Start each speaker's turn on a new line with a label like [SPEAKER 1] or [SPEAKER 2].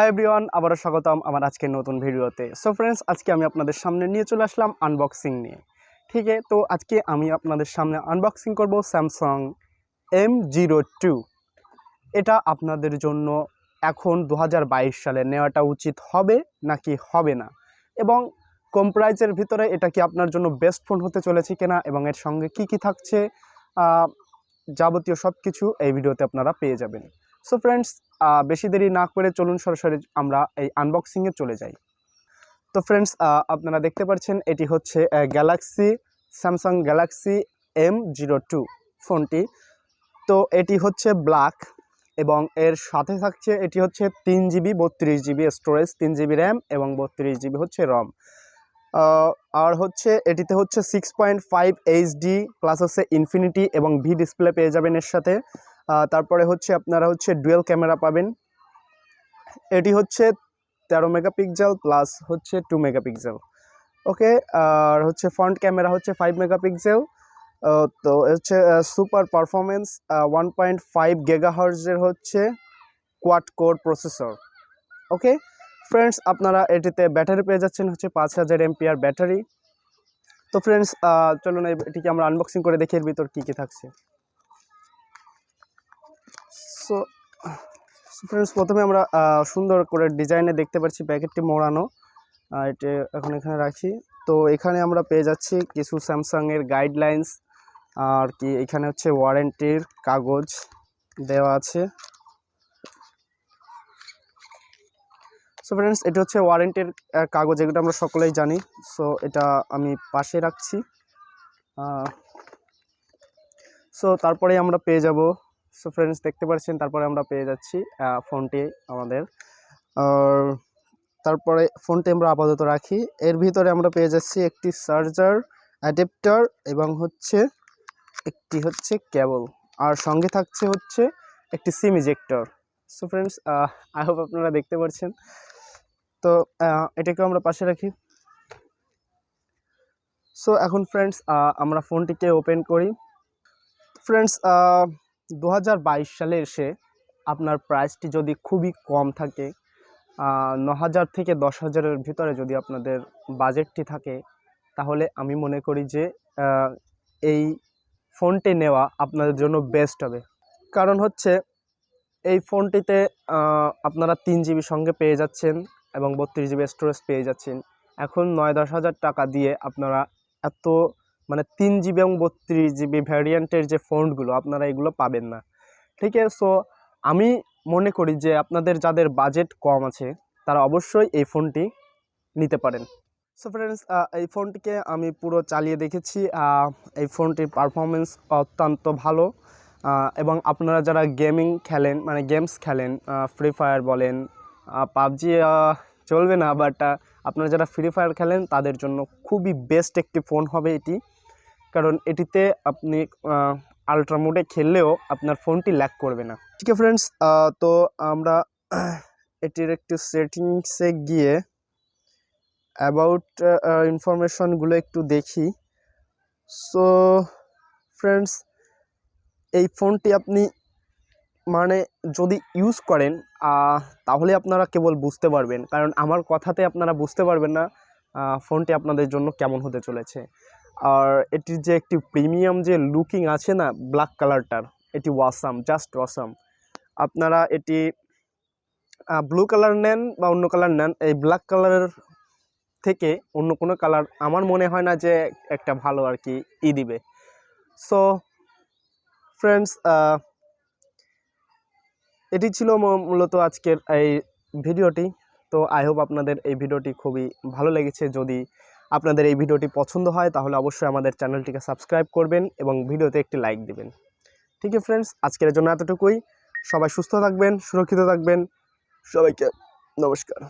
[SPEAKER 1] Hi everyone, আবারও স্বাগতম আমার আজকের নতুন ভিডিওতে। সো ফ্রেন্ডস, আজকে আমি আপনাদের সামনে নিয়ে চলে আসলাম আনবক্সিং নিয়ে। ঠিক আছে, তো আজকে আমি আপনাদের সামনে আনবক্সিং করব স্যামসাং M02। এটা আপনাদের জন্য এখন 2022 সালে নেওয়াটা উচিত হবে নাকি হবে না, এবং কম প্রাইসের ভিতরে এটা কি আপনার জন্য বেস্ট ফোন হতে চলেছে কিনা, এবং এর সঙ্গে কি কি থাকছে যাবতীয় সব কিছু এই ভিডিওতে আপনারা পেয়ে যাবেন। সো ফ্রেন্ডস, বেশি দেরি না করে চলুন সরাসরি আমরা এই আনবক্সিংয়ে চলে যাই। তো ফ্রেন্ডস, আপনারা দেখতে পাচ্ছেন এটি হচ্ছে স্যামসাং গ্যালাক্সি M02 ফোনটি। তো এটি হচ্ছে ব্ল্যাক, এবং এর সাথে থাকছে এটি হচ্ছে 3GB 32GB storage, 3GB RAM এবং 32GB হচ্ছে রম। আর হচ্ছে এটিতে হচ্ছে 6.5 HD প্লাস হচ্ছে ইনফিনিটি এবং ভি ডিসপ্লে পেয়ে যাবেন এর সাথে। তারপরে হচ্ছে আপনারা হচ্ছে ডুয়েল ক্যামেরা পাবেন। এটি হচ্ছে 13 মেগাপিক্সেল প্লাস হচ্ছে 2 মেগাপিক্সেল। ওকে, আর হচ্ছে ফ্রন্ট ক্যামেরা হচ্ছে 5 মেগাপিক্সেল। তো হচ্ছে সুপার পারফরমেন্স 1.5 গিগাহার্টজের হচ্ছে quad core processor. Okay friends, আপনারা এটিতে ব্যাটারি পেয়ে যাচ্ছেন হচ্ছে 5000 mAh ব্যাটারি। তো ফ্রেন্ডস, চলুন এটিকে আমরা আনবক্সিং করে দেখি এর ভিতর কী কী থাকছে। সো ফ্রেন্ডস, প্রথমে আমরা সুন্দর করে ডিজাইনে দেখতে পাচ্ছি প্যাকেটটি মোড়ানো। এটি এখন এখানে রাখি। তো এখানে আমরা পেয়ে যাচ্ছি কিছু স্যামসাংয়ের গাইডলাইন্স, আর কি এখানে হচ্ছে ওয়ারেন্টির কাগজ দেওয়া আছে। সো ফ্রেন্ডস, এটি হচ্ছে ওয়ারেন্টির কাগজ, এগুলো আমরা সকলেই জানি। সো এটা আমি পাশে রাখছি। সো তারপরে আমরা পেয়ে যাব, সো ফ্রেন্ডস দেখতে পাচ্ছেন, তারপরে আমরা পেয়ে যাচ্ছি ফোনটি আমাদের। আর তারপরে ফোনটি আমরা আপাতত রাখি। এর ভিতরে আমরা পেয়ে যাচ্ছি একটি চার্জার অ্যাডাপ্টার এবং হচ্ছে একটি হচ্ছে কেবল, আর সঙ্গে থাকছে হচ্ছে একটি সিম ejector. So friends, I hope আপনারা দেখতে পাচ্ছেন। তো এটাকে আমরা পাশে রাখি। সো এখন ফ্রেন্ডস, আমরা ফোনটিকে ওপেন করি। ফ্রেন্ডস, 2022 সালে এসে আপনার প্রাইসটি যদি খুবই কম থাকে, 9000 থেকে 10,000-এর ভিতরে যদি আপনাদের বাজেটটি থাকে, তাহলে আমি মনে করি যে এই ফোনটি নেওয়া আপনাদের জন্য বেস্ট হবে। কারণ হচ্ছে এই ফোনটিতে আপনারা 3GB সঙ্গে পেয়ে যাচ্ছেন এবং 32GB স্টোরেজ পেয়ে যাচ্ছেন। এখন 9-10 হাজার টাকা দিয়ে আপনারা এত 3GB এবং 32GB ভ্যারিয়েন্টের যে ফোনগুলো আপনারা এগুলো পাবেন না। ঠিক আছে, সো আমি মনে করি যে আপনাদের যাদের বাজেট কম আছে তারা অবশ্যই এই ফোনটি নিতে পারেন। সো ফ্রেন্ডস, এই ফোনটিকে আমি পুরো চালিয়ে দেখেছি। এই ফোনটির পারফরমেন্স অত্যন্ত ভালো, এবং আপনারা যারা গেমস খেলেন, ফ্রি ফায়ার বলেন, পাবজি চলবে না, বাট আপনারা যারা ফ্রি ফায়ার খেলেন তাদের জন্য খুবই বেস্ট একটি ফোন হবে এটি। কারণ এটিতে আপনি আলট্রা মোডে খেললেও আপনার ফোনটি ল্যাগ করবে না। ঠিক আছে ফ্রেন্ডস, তো আমরা এটির একটি সেটিংসে গিয়ে অ্যাবাউট ইনফরমেশনগুলো একটু দেখি। সো ফ্রেন্ডস, এই ফোনটি আপনি যদি ইউজ করেন তাহলে আপনারা কেবল বুঝতে পারবেন, কারণ আমার কথাতে আপনারা বুঝতে পারবেন না ফোনটি আপনাদের জন্য কেমন হতে চলেছে। আর এটির যে একটি প্রিমিয়াম যে লুকিং আছে না, ব্ল্যাক কালারটার, এটি ওয়াসাম, জাস্ট ওয়াসাম। আপনারা এটি ব্লু কালার নেন বা অন্য কালার নেন, এই ব্ল্যাক কালারের থেকে অন্য কোনো কালার আমার মনে হয় না যে একটা ভালো আর কি দিবে। সো ফ্রেন্ডস, এটি ছিল মূলত আজকের এই ভিডিওটি। তো আই হোপ আপনাদের এই ভিডিওটি খুবই ভালো লেগেছে। যদি আপনাদের এই ভিডিওটি পছন্দ হয় তাহলে অবশ্যই আমাদের চ্যানেলটিকে সাবস্ক্রাইব করবেন এবং ভিডিওতে একটি লাইক দিবেন। ঠিক আছে ফ্রেন্ডস, আজকের জন্য এতটুকুই। সবাই সুস্থ থাকবেন, সুরক্ষিত থাকবেন। সবাইকে নমস্কার।